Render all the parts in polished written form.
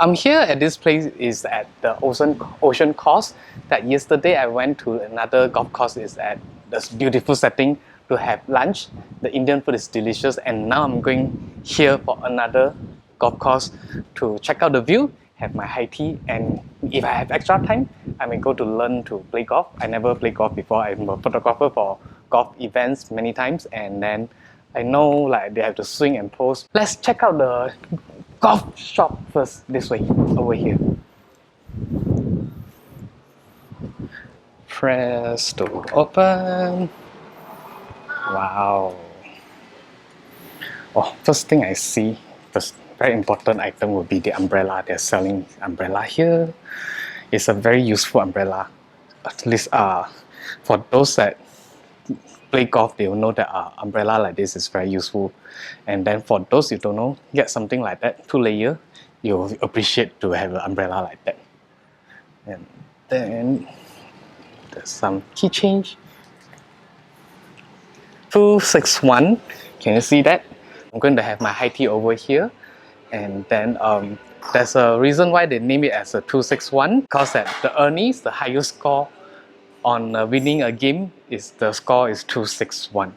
I'm here at this place is at the Ocean Course. That yesterday I went to another golf course is at this beautiful setting to have lunch. The Indian food is delicious, and now I'm going here for another golf course to check out the view, have my high tea, and if I have extra time, I may go to learn to play golf. I never played golf before. I'm a photographer for golf events many times, and then I know like they have to swing and pose. Let's check out the golf shop first, this way, over here. Press to open. Wow. Oh, first thing I see, first very important item would be the umbrella. They're selling umbrella here. It's a very useful umbrella. At least for those that play golf, they will know that umbrella like this is very useful. And then for those you don't know, get something like that, 2-layer, you'll appreciate to have an umbrella like that. And then there's some key change. 261, can you see that? I'm going to have my high tea over here. And then there's a reason why they name it as a 261, because at the earnings, the highest score on winning a game is the score is 261.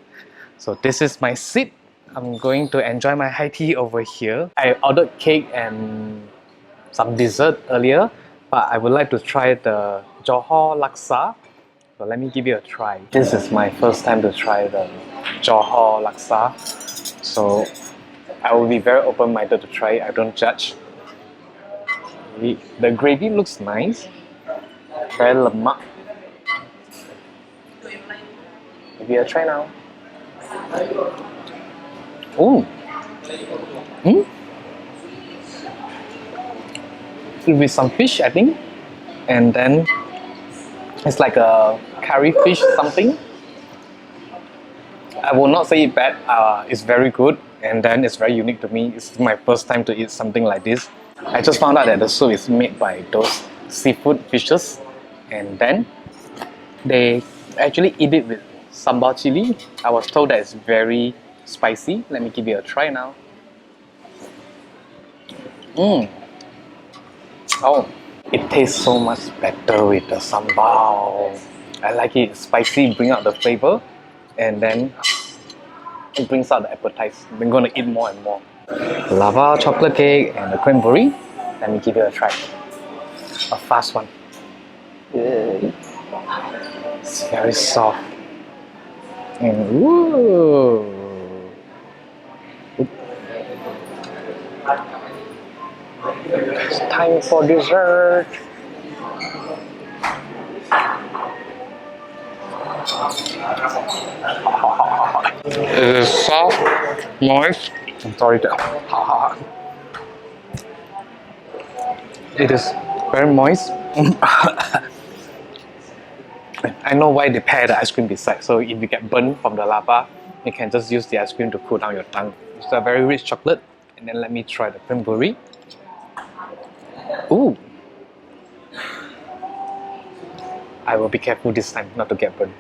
So this is my seat. I'm going to enjoy my high tea over here. I ordered cake and some dessert earlier, but I would like to try the Johor Laksa. So let me give it a try. This is my first time to try the Johor Laksa. So I will be very open-minded to try it. I don't judge. The gravy looks nice. Very lemak. Give it a try now. Oh. With some fish, I think. And then it's like a curry fish something. I will not say it bad. It's very good, and then it's very unique to me. It's my first time to eat something like this. I just found out that the soup is made by those seafood fishes, and then they actually eat it with sambal chili. I was told that it's very spicy. Let me give it a try now. Oh, it tastes so much better with the sambal. I like it spicy, bring out the flavor, and then it brings out the appetite. I'm going to eat more and more. Lava chocolate cake and the cranberry. Let me give it a try. A fast one. It's very soft. And woo! It's time for dessert. It is soft, moist. I'm sorry. It is very moist. I know why they pair the ice cream beside. So if you get burnt from the lava, you can just use the ice cream to cool down your tongue. It's a very rich chocolate. And then let me try the cranberry. Ooh. I will be careful this time not to get burned.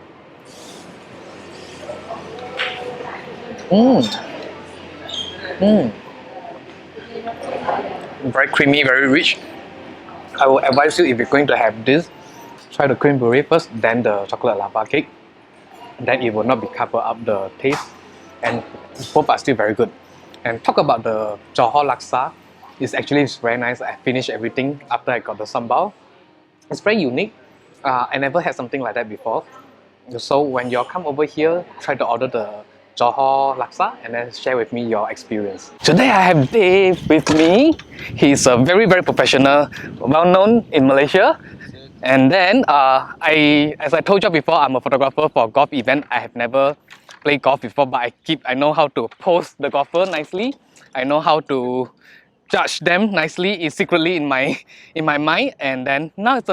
Very creamy, very rich. I will advise you, if you're going to have this, try the cranberry first, then the chocolate lava cake. Then it will not be cover up the taste, and both are still very good. And talk about the Johor Laksa, it's actually very nice. I finished everything after I got the sambal. It's very unique. I never had something like that before. So when you come over here, try to order the Johor Laksa and then share with me your experience. Today I have Dave with me. He's a very professional, well known in Malaysia. And then as I told you before, I'm a photographer for golf event. I have never played golf before, but I know how to pose the golfer nicely. I know how to judge them nicely, secretly in my mind. And then now it's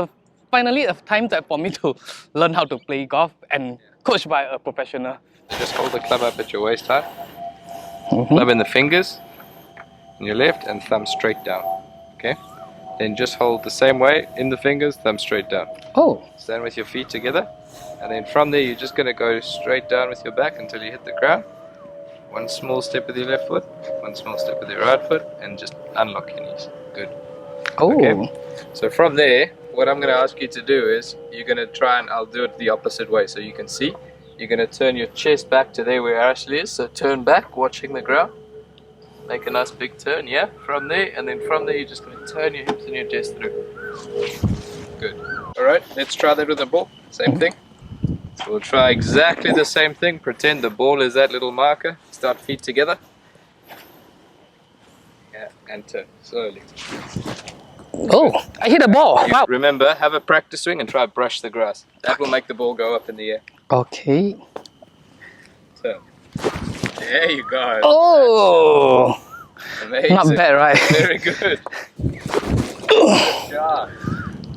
finally a time for me to learn how to play golf and coached by a professional. Just hold the club up at your waist high. Club in the fingers in your left and thumb straight down. Okay? Then just hold the same way in the fingers, thumb straight down. Oh. Stand with your feet together. And then from there you're just going to go straight down with your back until you hit the ground. One small step with your left foot, one small step with your right foot, and just unlock your knees. Good. Oh. Okay. So from there, what I'm going to ask you to do is you're going to try and I'll do it the opposite way so you can see. You're going to turn your chest back to there where Ashley is. So turn back, watching the ground. Make a nice big turn, yeah? From there, and then from there you're just going to turn your hips and your chest through. Good. Alright, let's try that with the ball. Same thing. So we'll try exactly the same thing. Pretend the ball is that little marker. Start feet together. Yeah, and turn slowly. Oh, I hit a ball. Wow. Remember, have a practice swing and try to brush the grass. That will make the ball go up in the air. Okay. Turn. There you go. Oh, Amazing. not bad, right? Very good. Good job.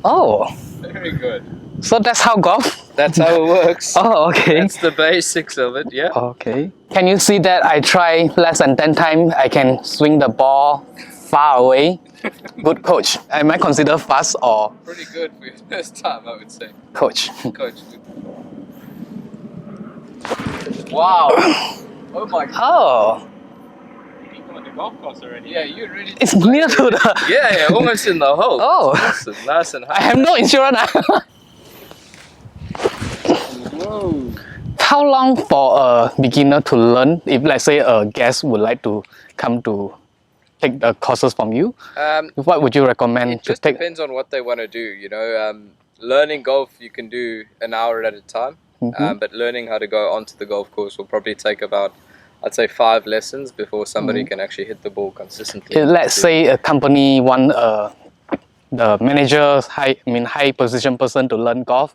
Oh, Very good. so that's how golf? That's how it works. Oh, okay. That's the basics of it, yeah. Okay. Can you see that I try less than 10 times, I can swing the ball far away? Good coach. Am I considered fast or Pretty good for your first time, I would say. coach? Coach. Wow. Oh my god. Oh, People on the golf course already. Yeah, you're ready. it's near to the... Yeah, almost in the hole. Oh. Nice and I high. have no insurance. Whoa. How long for a beginner to learn if, let's say, a guest would like to come to take the courses from you? What would you recommend It to just take? depends on what they want to do, you know. Learning golf, you can do an hour at a time. But learning how to go onto the golf course will probably take about, I'd say, 5 lessons before somebody can actually hit the ball consistently. Let's say a company want the manager, high position person to learn golf,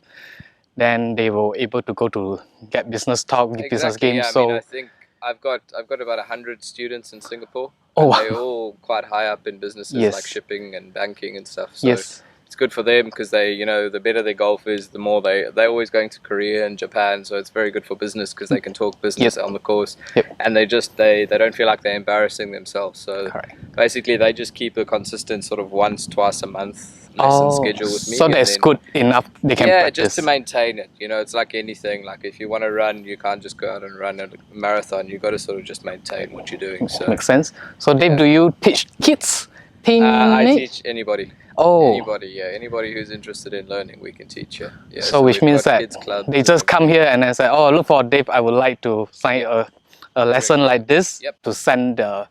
then they will able to go to get business talk, business games. Yeah, So I think I've got about 100 students in Singapore. Oh, and they're all quite high up in businesses Yes. like shipping and banking and stuff. So yes, it's good for them because they, you know, the better their golf is, the more they're always going to Korea and Japan. So it's very good for business because they can talk business on the course, Yep. and they don't feel like they're embarrassing themselves. So correct. basically, they just keep a consistent sort of once, twice a month lesson schedule with me. So and that's then- good enough. They can yeah, practice. just to maintain it. You know, it's like anything. Like if you want to run, you can't just go out and run a marathon. You got to sort of just maintain what you're doing. So Makes sense. So Dave, do you teach kids? I Teenage? teach anybody. Oh, Anybody who's interested in learning, we can teach you. Yeah, so which we've means got that kids clubs they and just come everything. here and then say, oh, look for Dave, I would like to sign a lesson like this Yep. to send the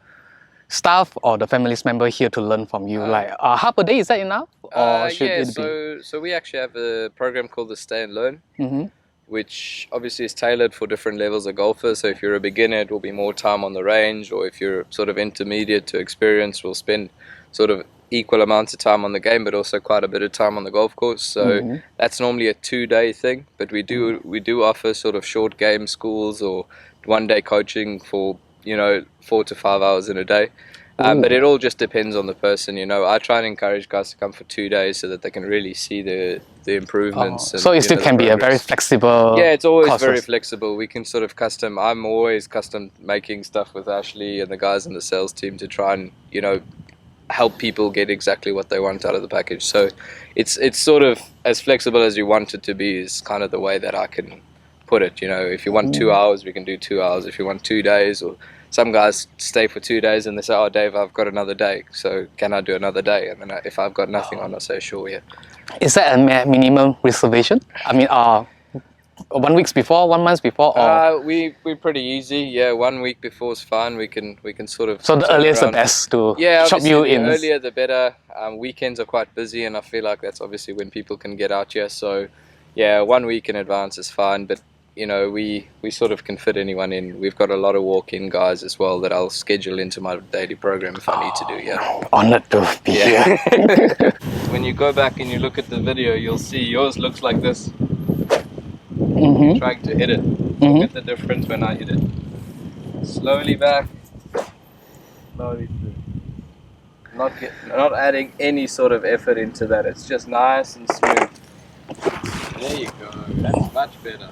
staff or the family's member here to learn from you. Like half a day, is that enough? Or should Yeah, it be? so we actually have a program called the Stay and Learn, Mhm. which obviously is tailored for different levels of golfers. So if you're a beginner, it will be more time on the range, or if you're sort of intermediate to experienced, we'll spend sort of equal amounts of time on the game, but also quite a bit of time on the golf course. So that's normally a 2-day thing, but we do offer sort of short game schools or 1-day coaching for 4 to 5 hours in a day. But it all just depends on the person, you know. I try and encourage guys to come for 2 days so that they can really see the improvements. And, So it still the can be a very progress. flexible. Yeah, it's always courses. very flexible. We can sort of I'm always custom making stuff with Ashley and the guys in the sales team to try and, you know, help people get exactly what they want out of the package. So it's sort of as flexible as you want it to be is kind of the way that I can put it. You know, if you want 2 hours, we can do 2 hours. If you want 2 days, or some guys stay for 2 days and they say, oh, Dave, I've got another day. So can I do another day? And then if I've got nothing on, I say, sure, yeah. Is that a minimum reservation? I mean, 1 week before, 1 month before, or We're pretty easy. Yeah, 1 week before is fine. We can sort of. so the turn earliest the around. best to Yeah, shop obviously you the in. earlier the better. Weekends are quite busy, and I feel like that's obviously when people can get out here. So, yeah, 1 week in advance is fine. But you know, we sort of can fit anyone in. We've got a lot of walk-in guys as well that I'll schedule into my daily program if I need to do. Yeah. Honored to be here. When you go back and you look at the video, you'll see yours looks like this. Mhm. Trying to hit it. Mhm. Look at the difference when I hit it. Slowly back. Slowly through. Not adding any sort of effort into that. It's just nice and smooth. There you go. That's much better.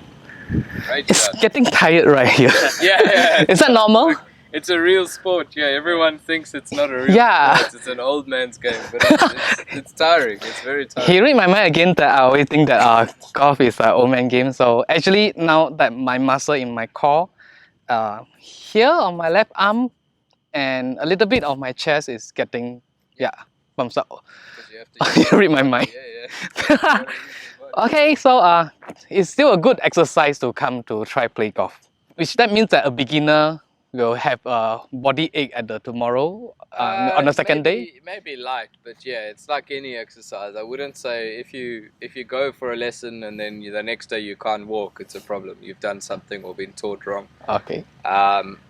Great It's shot. getting tired right here. Yeah. Is that normal? It's a real sport. Yeah, everyone thinks it's not a real Yeah. sport. It's an old man's game, but it's tiring. It's very tiring. He read my mind again that I always think that golf is an old man game. So actually now that my muscle in my core, here on my left arm and a little bit of my chest is getting thumbs up. 'Cause you have to use You read my mind. Yeah, yeah. Gotta use your body. Okay, so it's still a good exercise to come to try play golf. Which that means that a beginner will have a body ache at the tomorrow on the second day. Maybe light, but yeah, it's like any exercise. I wouldn't say if you go for a lesson and then the next day you can't walk, it's a problem. You've done something or been taught wrong. Okay.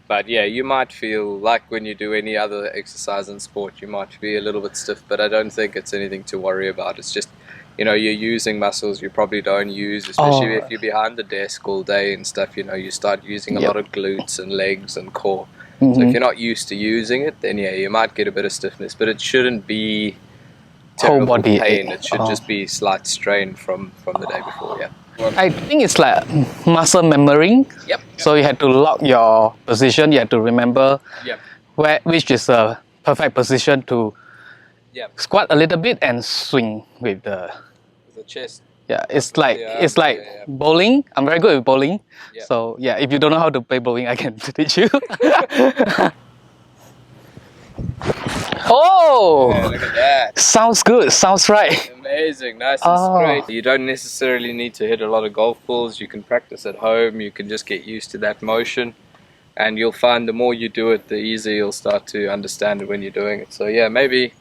But yeah, you might feel like when you do any other exercise in sport, you might be a little bit stiff, but I don't think it's anything to worry about. It's just, you're using muscles you probably don't use, especially if you're behind the desk all day and stuff. You start using a lot of glutes and legs and core. So if you're not used to using it, then yeah, you might get a bit of stiffness, but it shouldn't be terrible Whole body pain. ache. It should just be slight strain from the day before. Yeah. I think it's like muscle memory. Yep. So you have to lock your position. You have to remember Yep. which is a perfect position to Yep. squat a little bit and swing with the. The chest. Yeah, it's like yeah. bowling. I'm very good with bowling. Yeah. So yeah, if you don't know how to play bowling, I can teach you. Oh, Yeah, look at that. sounds good. Sounds right. Amazing, nice and Oh. straight. You don't necessarily need to hit a lot of golf balls. You can practice at home. You can just get used to that motion, and you'll find the more you do it, the easier you'll start to understand it when you're doing it. So yeah, maybe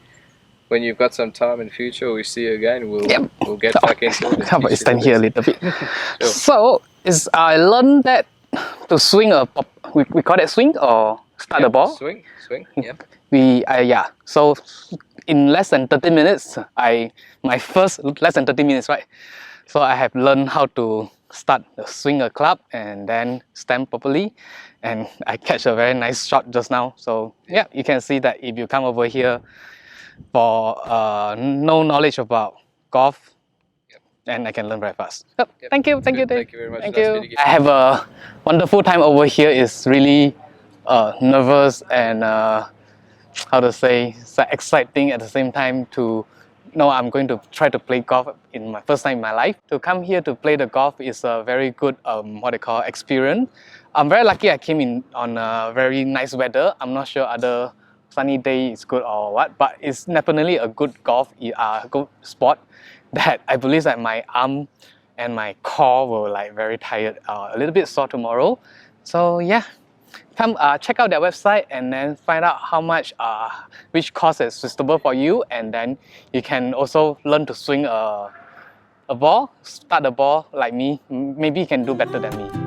when you've got some time in future, we see you again. We'll get back into it. How about I stand here a little bit? Sure. So I learned that to swing we call it swing or start the ball. Swing. Yep. So in less than 30 minutes, my first less than 30 minutes, right? So I have learned how to swing a club and then stand properly, and I catch a very nice shot just now. So yeah, you can see that if you come over here for no knowledge about golf, and I can learn very fast. Yep. Thank you, Good. Dave. Thank you very much. Thank Nice you. meeting you. I have a wonderful time over here. It's really nervous and how to say, it's exciting at the same time to know I'm going to try to play golf in my first time in my life. To come here to play the golf is a very good experience. I'm very lucky I came in on a very nice weather. I'm not sure other sunny day is good or what, but it's definitely a good good sport that I believe that my arm and my core were like very tired, a little bit sore tomorrow. So yeah, come check out their website and then find out how much which course is suitable for you, and then you can also learn to swing a ball, start a ball like me. Maybe you can do better than me.